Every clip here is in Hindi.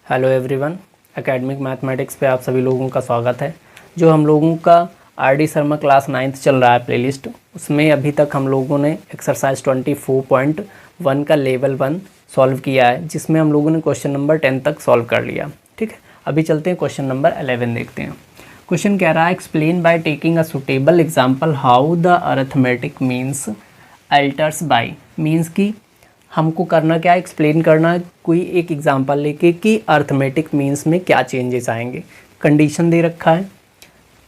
हेलो एवरीवन, एकेडमिक मैथमेटिक्स पे आप सभी लोगों का स्वागत है। जो हम लोगों का आर.डी. शर्मा क्लास 9th चल रहा है प्लेलिस्ट, उसमें अभी तक हम लोगों ने एक्सरसाइज 24.1 का लेवल 1 सॉल्व किया है, जिसमें हम लोगों ने क्वेश्चन नंबर 10 तक सॉल्व कर लिया। ठीक है, अभी चलते हैं क्वेश्चन नंबर 11 देखते हैं। क्वेश्चन कह रहा है explain by taking a suitable example how the arithmetic means alters by. Means की हमको करना क्या है, एक्सप्लेन करना है कोई एक एग्जांपल लेके कि अर्थमेटिक मीन्स में क्या चेंजेस आएंगे। कंडीशन दे रखा है।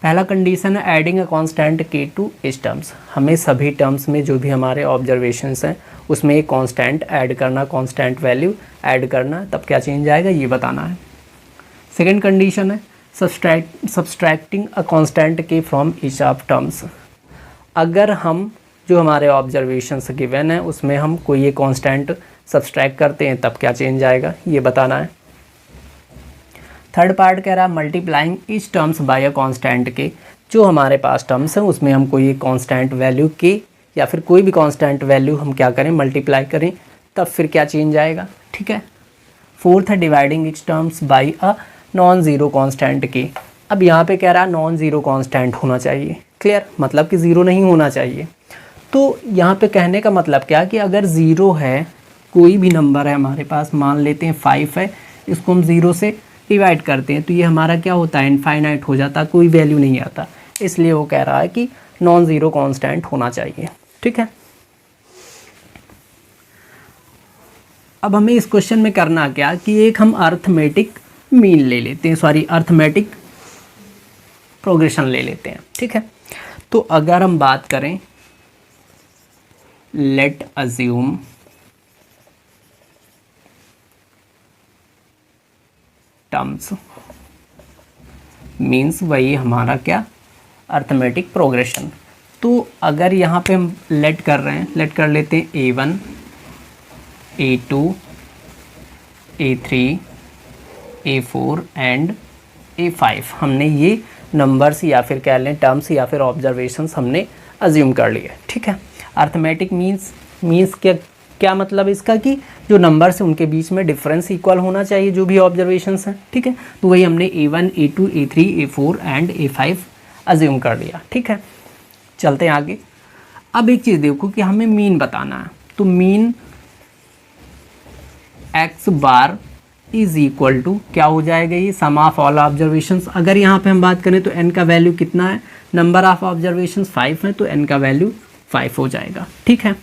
पहला कंडीशन है एडिंग अ कांस्टेंट के टू इस टर्म्स। हमें सभी टर्म्स में जो भी हमारे ऑब्जर्वेशंस हैं उसमें एक कांस्टेंट ऐड करना, कांस्टेंट वैल्यू ऐड करना, तब क्या चेंज आएगा ये बताना है। सेकेंड कंडीशन है सब्सट्रैक्टिंग अ कांस्टेंट के फ्रॉम ईच ऑफ टर्म्स। अगर हम जो हमारे ऑब्जर्वेशंस गिवन है उसमें हम कोई एक कांस्टेंट सब्सट्रैक्ट करते हैं तब क्या चेंज आएगा ये बताना है। थर्ड पार्ट कह रहा है मल्टीप्लाइंग इस टर्म्स बाय अ कांस्टेंट के। जो हमारे पास टर्म्स हैं उसमें हम कोई एक कांस्टेंट वैल्यू के या फिर कोई भी कांस्टेंट वैल्यू हम क्या करें, मल्टीप्लाई करें, तब फिर क्या चेंज आएगा। ठीक है। फोर्थ है dividing each terms by a non zero constant k. अब यहाँ पे कह रहा है नॉन ज़ीरो कांस्टेंट होना चाहिए। क्लियर, मतलब कि ज़ीरो नहीं होना चाहिए। तो यहाँ पे कहने का मतलब क्या कि अगर ज़ीरो है, कोई भी नंबर है हमारे पास, मान लेते हैं 5 है, इसको हम ज़ीरो से डिवाइड करते हैं तो ये हमारा क्या होता है, इनफाइनाइट हो जाता, कोई वैल्यू नहीं आता। इसलिए वो कह रहा है कि नॉन ज़ीरो कांस्टेंट होना चाहिए। ठीक है। अब हमें इस क्वेश्चन में करना क्या कि एक हम अर्थमेटिक मीन ले लेते हैं, सॉरी अर्थमेटिक प्रोग्रेशन ले लेते हैं। ठीक है। तो अगर हम बात करें let assume terms मीन्स वही हमारा क्या, अर्थमेटिक प्रोग्रेशन। तो अगर यहाँ पे हम लेट कर रहे हैं, लेट कर लेते हैं A1 A2 A3 A4 and A5। हमने ये नंबर्स या फिर कह लें टर्म्स या फिर ऑब्जर्वेशंस हमने अज्यूम कर लिए। ठीक है। अर्थमेटिक मीन्स क्या मतलब इसका कि जो नंबर्स हैं उनके बीच में डिफरेंस इक्वल होना चाहिए, जो भी ऑब्जर्वेशंस हैं। ठीक है। तो वही हमने A1 A2 A3 A4 and A5 assume कर लिया। ठीक है। चलते हैं आगे। अब एक चीज़ देखो कि हमें मीन बताना है, तो mean x bar is equal to क्या हो जाएगा, ये सम ऑफ ऑल ऑब्जर्वेशंस। अगर यहाँ पे हम बात करें तो n का वैल्यू कितना है, नंबर ऑफ ऑब्जर्वेशंस 5 है तो n का वैल्यू 5 हो जाएगा। ठीक है।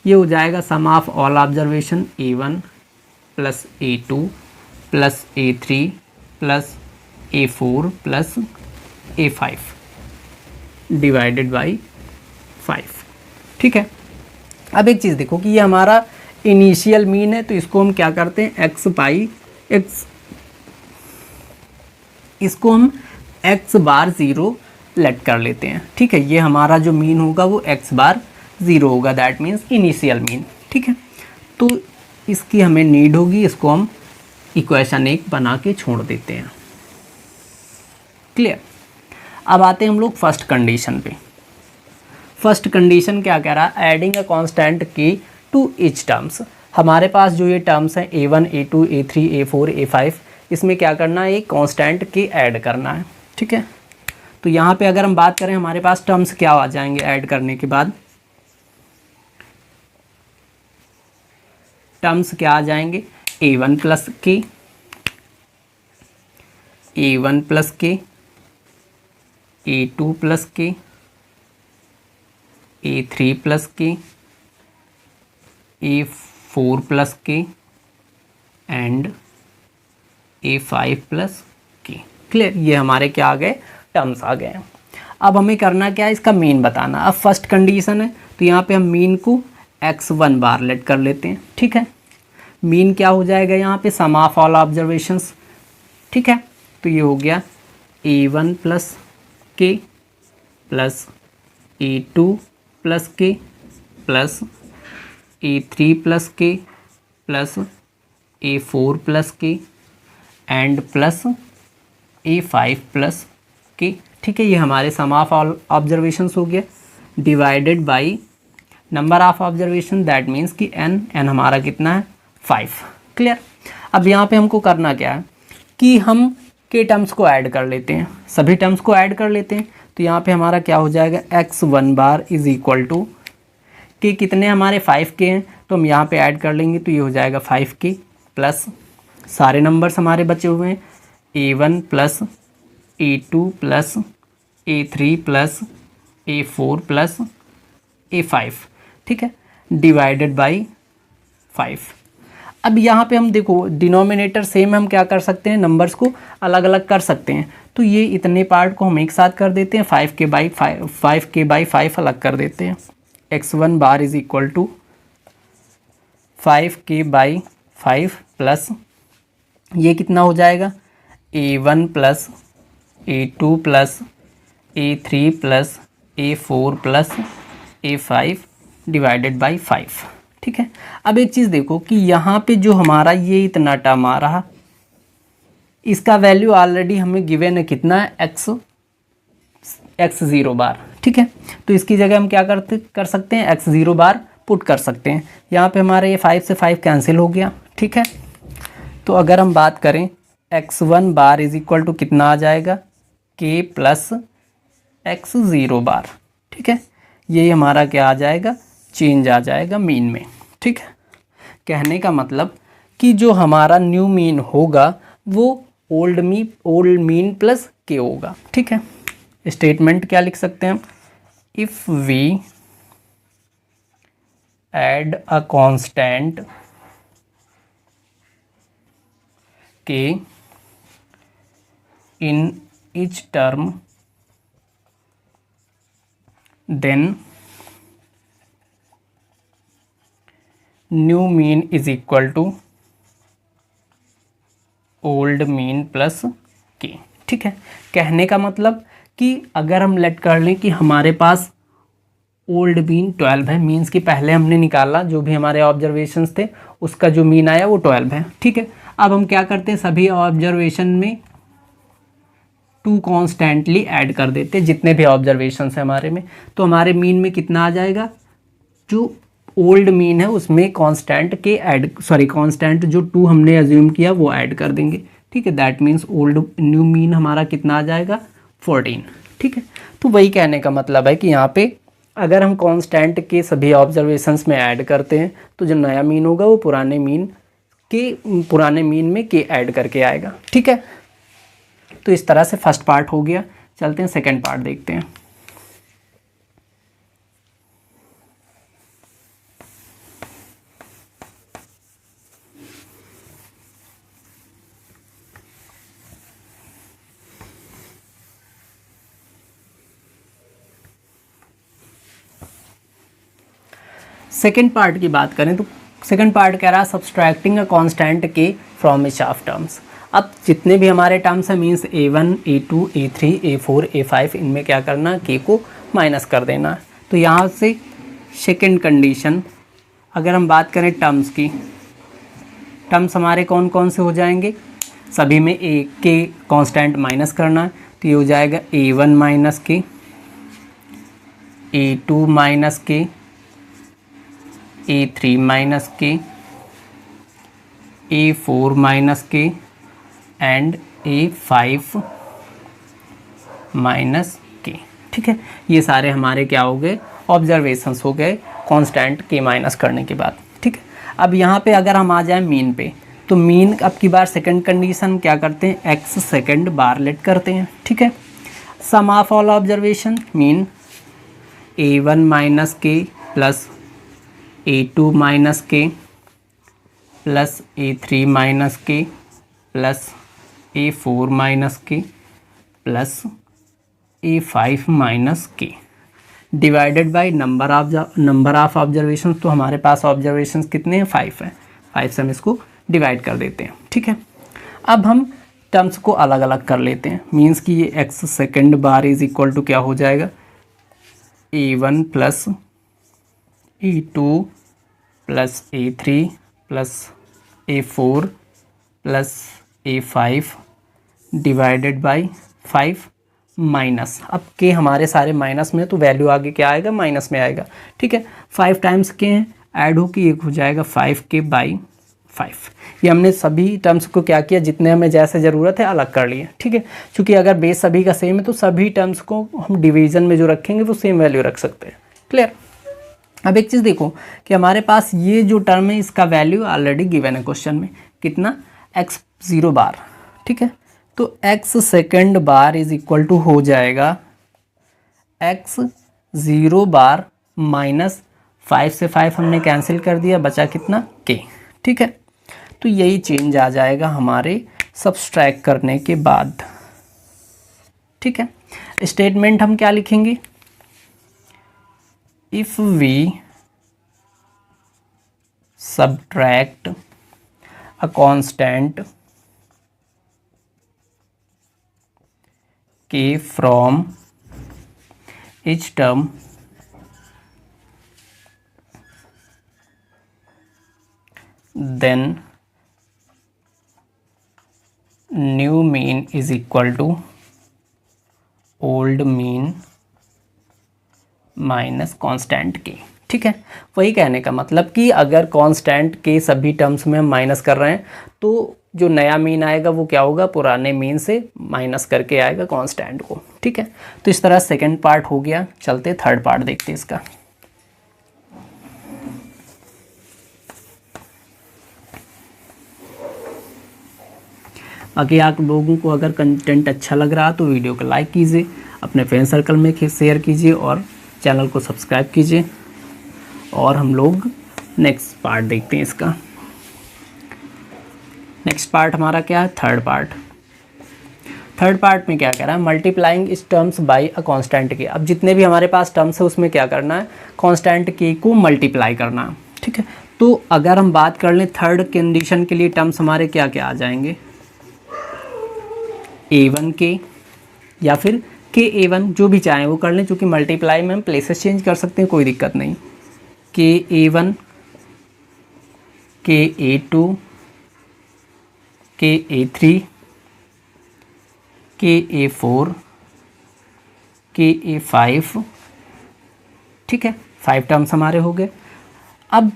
ये हो जाएगा sum of all observation A1 plus A2 plus A3 plus A4 plus A5 divided by 5। ठीक है। अब एक चीज़ देखो कि ये हमारा इनिशियल मीन है, तो इसको हम क्या करते हैं x बाई x, इसको हम x बार ज़ीरो लेट कर लेते हैं। ठीक है। ये हमारा जो मीन होगा वो x बार ज़ीरो होगा, दैट मीन्स इनिशियल मीन। ठीक है। तो इसकी हमें नीड होगी, इसको हम इक्वेशन 1 बना के छोड़ देते हैं। क्लियर। अब आते हैं हम लोग फर्स्ट कंडीशन पे। फर्स्ट कंडीशन क्या कह रहा है, एडिंग अ कांस्टेंट के टू ईच टर्म्स। हमारे पास जो ये टर्म्स हैं A1 A2 A3 A4 A5, इसमें क्या करना है, एक कांस्टेंट के ऐड करना है। ठीक है। तो यहाँ पे अगर हम बात करें हमारे पास टर्म्स क्या आ जाएंगे ऐड करने के बाद, टर्म्स क्या आ जाएंगे, A1 प्लस के, A1 प्लस के, A2 प्लस के, A3 प्लस के, A4 प्लस के एंड A5 प्लस के। क्लियर। ये हमारे क्या आ गए, टर्म्स आ गए। अब हमें करना क्या है, इसका मीन बताना। अब फर्स्ट कंडीशन है तो यहाँ पे हम मीन को x1 बार लेट कर लेते हैं। ठीक है। मीन क्या हो जाएगा यहाँ पे, सम ऑफ ऑल ऑब्जर्वेशंस। ठीक है। तो ये हो गया A1 प्लस के प्लस A2 प्लस के प्लस A3 प्लस के प्लस A4 प्लस के and plus A5 plus K. ठीक है। ये हमारे सम ऑफ ऑल ऑब्जर्वेशंस हो गया divided by number of observation, that means कि n हमारा कितना है 5। क्लियर। अब यहाँ पे हमको करना क्या है कि हम के टर्म्स को ऐड कर लेते हैं, सभी टर्म्स को ऐड कर लेते हैं। तो यहाँ पे हमारा क्या हो जाएगा, x1 bar is equal to के कितने हमारे 5 के हैं, तो हम यहाँ पे ऐड कर लेंगे तो ये हो जाएगा 5 के प्लस सारे नंबर्स हमारे बचे हुए हैं a1 plus a2 plus a3 plus a4 plus a5, ठीक है, डिवाइडेड बाई 5। अब यहाँ पे हम देखो डिनोमिनेटर सेम, हम क्या कर सकते हैं, नंबर्स को अलग अलग कर सकते हैं। तो ये इतने पार्ट को हम एक साथ कर देते हैं, 5 के बाई 5 अलग कर देते हैं। x1 bar is equal to 5 के बाई 5 प्लस ये कितना हो जाएगा, a1 plus a2 plus a3 plus a4 plus a5 divided by 5, ठीक है। अब एक चीज़ देखो कि यहाँ पे जो हमारा ये इतना टर्म आ रहा, इसका वैल्यू ऑलरेडी हमें गिवन है कितना है, x0 बार, ठीक है। तो इसकी जगह हम क्या कर सकते हैं, x0 बार पुट कर सकते हैं। यहाँ पे हमारा ये 5 से 5 कैंसिल हो गया, ठीक है। तो अगर हम बात करें x1 bar is equal to कितना आ जाएगा, k प्लस x0 बार, ठीक है। ये हमारा क्या आ जाएगा, चेंज आ जाएगा मीन में, ठीक है। कहने का मतलब कि जो हमारा न्यू मीन होगा वो ओल्ड मीन प्लस के होगा, ठीक है। स्टेटमेंट क्या लिख सकते हैं हम, if we add a constant K in each term then new mean is equal to old mean plus K, ठीक है। कहने का मतलब कि अगर हम लेट कर लें कि हमारे पास ओल्ड मीन 12 है, मीन्स कि पहले हमने निकाला जो भी हमारे ऑब्जर्वेशंस थे उसका जो मीन आया वो 12 है, ठीक है। अब हम क्या करते हैं, सभी ऑब्जर्वेशन में 2 कॉन्स्टेंटली ऐड कर देते हैं जितने भी ऑब्जर्वेशंस हैं हमारे में। तो हमारे मीन में कितना आ जाएगा, जो ओल्ड मीन है उसमें कांस्टेंट जो 2 हमने अज्यूम किया वो ऐड कर देंगे, ठीक है। That means old new mean हमारा कितना आ जाएगा, 14, ठीक है। तो वही कहने का मतलब है कि यहाँ पे अगर हम कांस्टेंट के सभी ऑब्जर्वेशंस में ऐड करते हैं तो जो नया मीन होगा वो पुराने मीन में के ऐड करके आएगा, ठीक है। तो इस तरह से फर्स्ट पार्ट हो गया। चलते हैं सेकंड पार्ट देखते हैं। सेकेंड पार्ट की बात करें तो सेकेंड पार्ट कह रहा है सब्सट्रैक्टिंग अ कांस्टेंट के फ्रॉम इच ऑफ टर्म्स। अब जितने भी हमारे टर्म्स हैं means a1 a2 a3 a4 a5 इनमें क्या करना, के को माइनस कर देना। तो यहाँ से सेकेंड कंडीशन, अगर हम बात करें टर्म्स की, टर्म्स हमारे कौन कौन से हो जाएंगे, सभी में ए के कांस्टेंट माइनस करना है। तो ये हो जाएगा a1 माइनस के, a2 माइनस के, a3 माइनस के, a4 माइनस के एंड a5 माइनस के, ठीक है। ये सारे हमारे क्या हो गए, ऑब्जर्वेशंस हो गए कांस्टेंट के माइनस करने के बाद, ठीक है। अब यहाँ पे अगर हम आ जाएं मीन पे, तो मीन अब की बार सेकंड कंडीशन क्या करते हैं, x सेकंड बार लेट करते हैं, ठीक है। Sum of all observation mean a1 minus K plus a2 minus K plus a3 minus K plus a4 minus K plus a5 minus K divided by number of observation. तो हमारे पास ऑब्जर्वेशंस कितने हैं, 5 है, 5 से हम इसको डिवाइड कर देते हैं, ठीक है। अब हम टर्म्स को अलग अलग कर लेते हैं, मीन्स कि ये x second bar is equal to क्या हो जाएगा, a1 plus a2 plus a3 plus a4 plus a5 divided by 5 minus, अब के हमारे सारे माइनस में, तो वैल्यू आगे क्या आएगा, माइनस में आएगा, ठीक है। 5 टाइम्स के हैं ऐड हो के एक हो जाएगा 5 के बाई 5। ये हमने सभी टर्म्स को क्या किया, जितने हमें जैसे ज़रूरत है अलग कर लिए, ठीक है। क्योंकि अगर बेस सभी का सेम है तो सभी टर्म्स को हम डिवीज़न में जो रखेंगे वो सेम वैल्यू रख सकते हैं। क्लियर। अब एक चीज़ देखो कि हमारे पास ये जो टर्म है इसका वैल्यू ऑलरेडी गिवन है क्वेश्चन में, कितना, x0 बार, ठीक है। तो x second bar is equal to हो जाएगा x0 बार माइनस 5 से 5 हमने कैंसिल कर दिया, बचा कितना, k, ठीक है। तो यही चेंज आ जाएगा हमारे सब्सट्रैक्ट करने के बाद, ठीक है। स्टेटमेंट हम क्या लिखेंगे, if we subtract a constant k from each term, then new mean is equal to old mean minus constant K, ठीक है। वही कहने का मतलब कि अगर कांस्टेंट के सभी टर्म्स में हम माइनस कर रहे हैं तो जो नया मीन आएगा वो क्या होगा, पुराने मीन से माइनस करके आएगा कांस्टेंट को, ठीक है। तो इस तरह सेकंड पार्ट हो गया। चलते थर्ड पार्ट देखते हैं इसका। बाकी आप लोगों को अगर कंटेंट अच्छा लग रहा तो वीडियो को लाइक कीजिए, अपने फ्रेंड सर्कल में शेयर कीजिए और चैनल को सब्सक्राइब कीजिए। और हम लोग नेक्स्ट पार्ट देखते हैं इसका। नेक्स्ट पार्ट हमारा क्या है, थर्ड पार्ट। थर्ड पार्ट में क्या कह रहा है, मल्टीप्लाइंग इस terms by a constant k. अब जितने भी हमारे पास टर्म्स है उसमें क्या करना है, कांस्टेंट के को मल्टीप्लाई करना है, ठीक है। तो अगर हम बात कर लें थर्ड कंडीशन के लिए टर्म्स हमारे क्या क्या आ जाएंगे, a1 के या फिर KA1, जो भी चाहें वो कर लें, क्योंकि मल्टीप्लाई में हम प्लेसेस चेंज कर सकते हैं, कोई दिक्कत नहीं। KA1, KA2, KA3, KA4, KA5, ठीक है। 5 टर्म्स हमारे हो गए। अब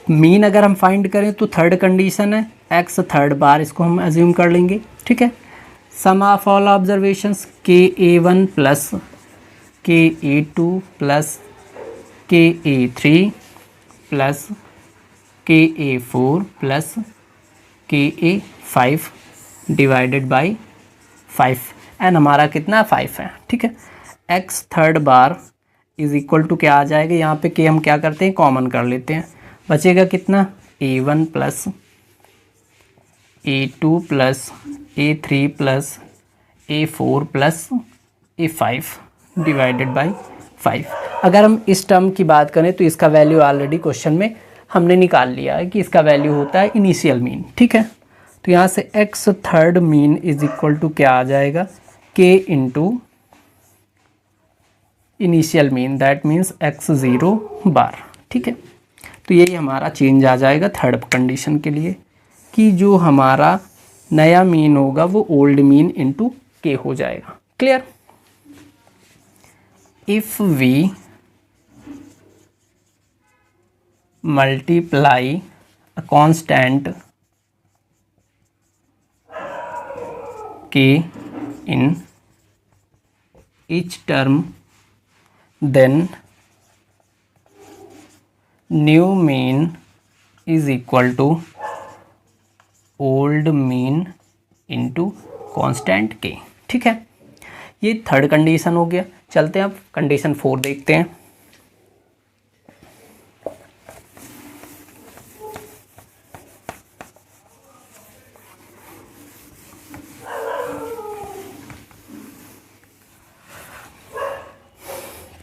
मीन अगर हम फाइंड करें तो थर्ड कंडीशन है x थर्ड बार, इसको हम एज्यूम कर लेंगे, ठीक है। Sum of all observations KA1 plus KA2 plus KA3 plus KA4 plus KA5 divided by 5, and हमारा कितना 5 है, ठीक है। x third bar is equal to क्या आ जाएगा, यहाँ पे k हम क्या करते हैं, कॉमन कर लेते हैं, बचेगा कितना, A1 plus A2 plus A3 plus A4 plus A5 divided by 5। अगर हम इस टर्म की बात करें तो इसका वैल्यू ऑलरेडी क्वेश्चन में हमने निकाल लिया है कि इसका वैल्यू होता है इनिशियल मीन, ठीक है। तो यहाँ से x third mean is equal to क्या आ जाएगा, k into initial mean, that means x0 bar, ठीक है। तो यही हमारा चेंज आ जाएगा थर्ड कंडीशन के लिए कि जो हमारा नया मीन होगा वो ओल्ड मीन इंटू के हो जाएगा। Clear. If we multiply a constant K in each term, then new mean is equal to old mean into constant K, ठीक है। ये थर्ड कंडीशन हो गया। चलते हैं अब कंडीशन 4 देखते हैं।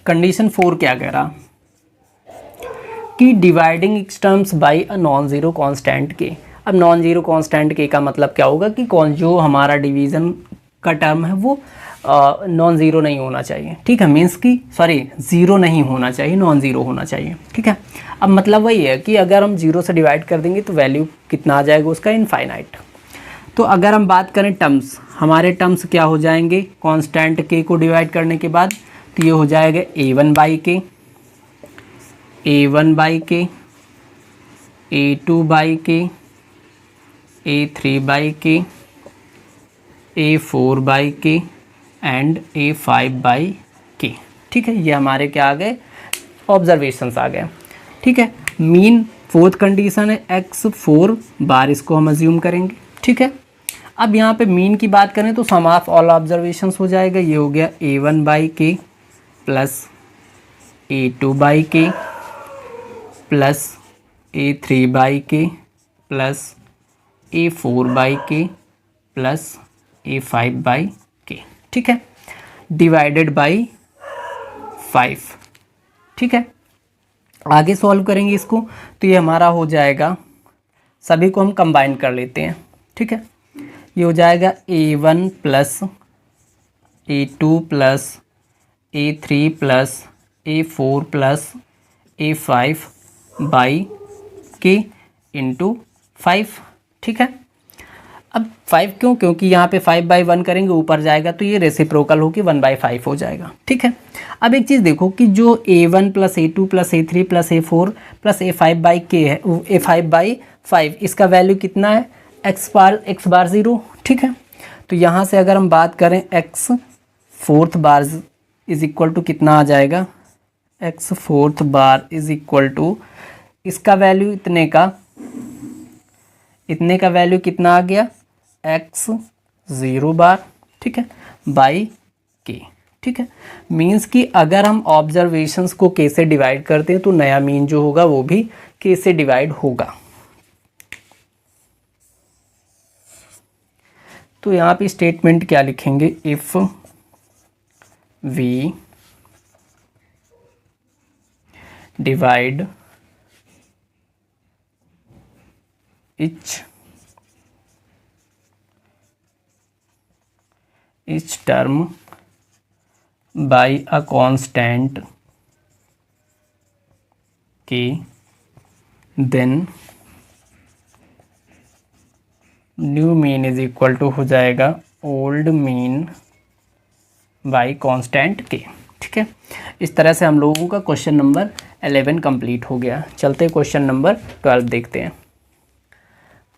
कंडीशन 4 क्या कह रहा कि dividing x terms by a non zero constant k. अब नॉन ज़ीरो कांस्टेंट के का मतलब क्या होगा कि कौन जो हमारा डिवीज़न का टर्म है वो नॉन ज़ीरो नहीं होना चाहिए, ठीक है। मीन्स कि सॉरी ज़ीरो नहीं होना चाहिए, नॉन ज़ीरो होना चाहिए, ठीक है। अब मतलब वही है कि अगर हम ज़ीरो से डिवाइड कर देंगे तो वैल्यू कितना आ जाएगा उसका, इनफाइनाइट। तो अगर हम बात करें टर्म्स, हमारे टर्म्स क्या हो जाएंगे कांस्टेंट के को डिवाइड करने के बाद, तो ये हो जाएगा A1 बाई के, A1 बाई के, A2 बाई के, A3/k, A4/k एंड A5/k। ठीक है, ये हमारे क्या आ गए, ऑब्जर्वेशंस आ गए। ठीक है, मीन फोर्थ कंडीशन है x4 बार, इसको हम अज्यूम करेंगे। ठीक है, अब यहाँ पे मीन की बात करें तो सम ऑफ ऑल ऑब्जर्वेशंस हो जाएगा। ये हो गया A1/k plus A2/k plus A3/k plus A4/k plus A5/k। ठीक है, डिवाइडेड बाई 5। ठीक है, आगे सॉल्व करेंगे इसको तो ये हमारा हो जाएगा, सभी को हम कंबाइन कर लेते हैं। ठीक है, ये हो जाएगा A1 plus A2 plus A3 plus A4 plus A5/k into 5। ठीक है, अब 5 क्यों, क्योंकि यहाँ पे 5/1 करेंगे ऊपर जाएगा तो ये रेसिप्रोकल होकर 1/5 हो जाएगा। ठीक है, अब एक चीज़ देखो कि जो A1 plus A2 plus A3 plus A4 plus A5/k है, A5/5 इसका वैल्यू कितना है, x बार 0। ठीक है, तो यहाँ से अगर हम बात करें x fourth bar is equal to कितना आ जाएगा, x fourth bar is equal to इसका वैल्यू इतने का वैल्यू कितना आ गया, x 0 बार। ठीक है, बाई k। ठीक है, मीन्स कि अगर हम ऑब्जर्वेशंस को k से डिवाइड करते हैं तो नया मीन जो होगा वो भी k से डिवाइड होगा। तो यहाँ पे स्टेटमेंट क्या लिखेंगे, if we divide each term by a constant k, then new mean is equal to हो जाएगा old mean by constant K. ठीक है, इस तरह से हम लोगों का क्वेश्चन नंबर 11 कंप्लीट हो गया। चलते क्वेश्चन नंबर 12 देखते हैं।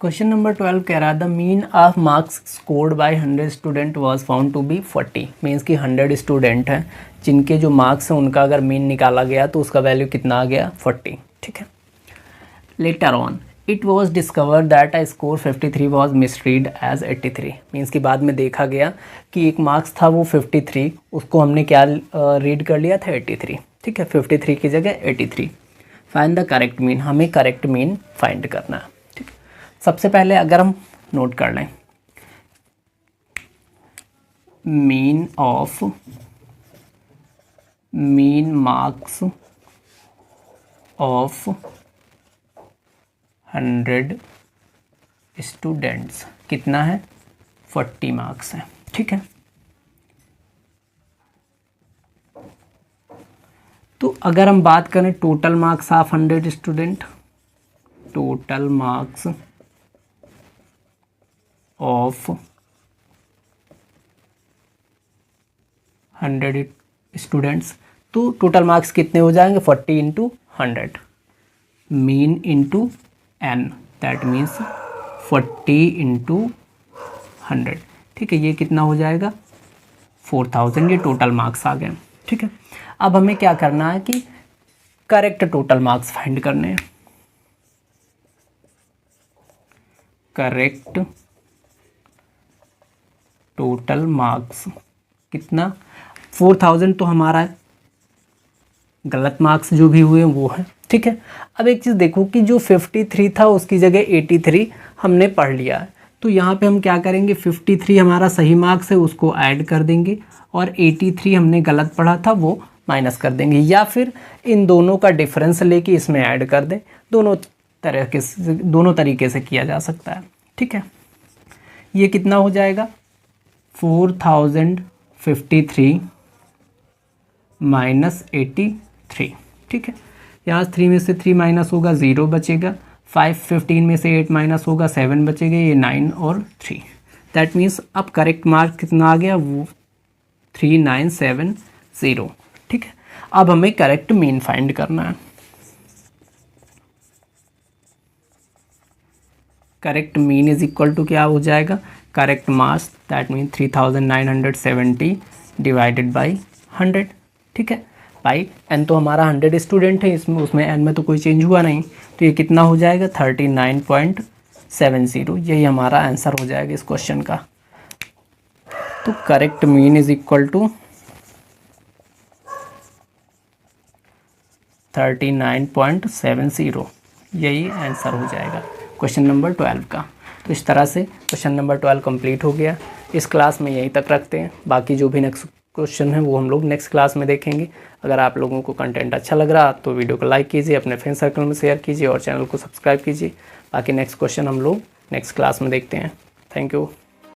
क्वेश्चन नंबर 12 कह रहा, the mean of marks scored by 100 student was found to be 40। Means कि 100 स्टूडेंट हैं जिनके जो मार्क्स हैं उनका अगर मीन निकाला गया तो उसका वैल्यू कितना आ गया, 40। ठीक है, later on it was discover that a score 53 was misread as 83। Means कि बाद में देखा गया कि एक मार्क्स था वो 53, उसको हमने क्या रीड कर लिया था, 83। ठीक है, 53 की जगह 83। फाइंड द करेक्ट मीन, हमें करेक्ट मीन फाइंड करना है। ठीक, सबसे पहले अगर हम नोट कर लें, मीन मार्क्स ऑफ 100 स्टूडेंट्स कितना है, 40 मार्क्स है। ठीक है, तो अगर हम बात करें total marks of 100 student, total marks of 100 students, तो टोटल मार्क्स कितने हो जाएंगे, 40 into 100, mean into n, that means 40 into 100। ठीक है, ये कितना हो जाएगा, 4000। ये टोटल मार्क्स आ गए। ठीक है, अब हमें क्या करना है कि करेक्ट टोटल मार्क्स फाइंड करने हैं। करेक्ट टोटल मार्क्स कितना, 4000 तो हमारा गलत मार्क्स जो भी हुए वो है। ठीक है, अब एक चीज़ देखो कि जो 53 था उसकी जगह 83 हमने पढ़ लिया है, तो यहाँ पे हम क्या करेंगे, 53 हमारा सही मार्क्स है उसको ऐड कर देंगे और 83 हमने गलत पढ़ा था वो माइनस कर देंगे, या फिर इन दोनों का डिफरेंस लेके इसमें ऐड कर दें। दोनों तरीके से किया जा सकता है। ठीक है, ये कितना हो जाएगा, 4053 माइनस 83। ठीक है, यहाँ 3 में से 3 माइनस होगा 0 बचेगा, 15 में से 8 माइनस होगा 7 बचेगा, ये 9 और 3। दैट मीन्स अब करेक्ट मार्क कितना आ गया, वो 3970। ठीक है, अब हमें करेक्ट मीन फाइंड करना है। Correct mean is equal to क्या हो जाएगा, correct mass, that mean 3970 divided by 100। ठीक है भाई, एन तो हमारा 100 स्टूडेंट है, इसमें उसमें एन में तो कोई चेंज हुआ नहीं, तो ये कितना हो जाएगा 39.70। यही हमारा आंसर हो जाएगा इस क्वेश्चन का। तो correct mean is equal to 39.70, यही आंसर हो जाएगा क्वेश्चन नंबर 12 का। तो इस तरह से क्वेश्चन नंबर 12 कंप्लीट हो गया। इस क्लास में यहीं तक रखते हैं, बाकी जो भी नेक्स्ट क्वेश्चन है वो हम लोग नेक्स्ट क्लास में देखेंगे। अगर आप लोगों को कंटेंट अच्छा लग रहा तो वीडियो को लाइक कीजिए, अपने फ्रेंड सर्कल में शेयर कीजिए और चैनल को सब्सक्राइब कीजिए। बाकी नेक्स्ट क्वेश्चन हम लोग नेक्स्ट क्लास में देखते हैं। Thank you.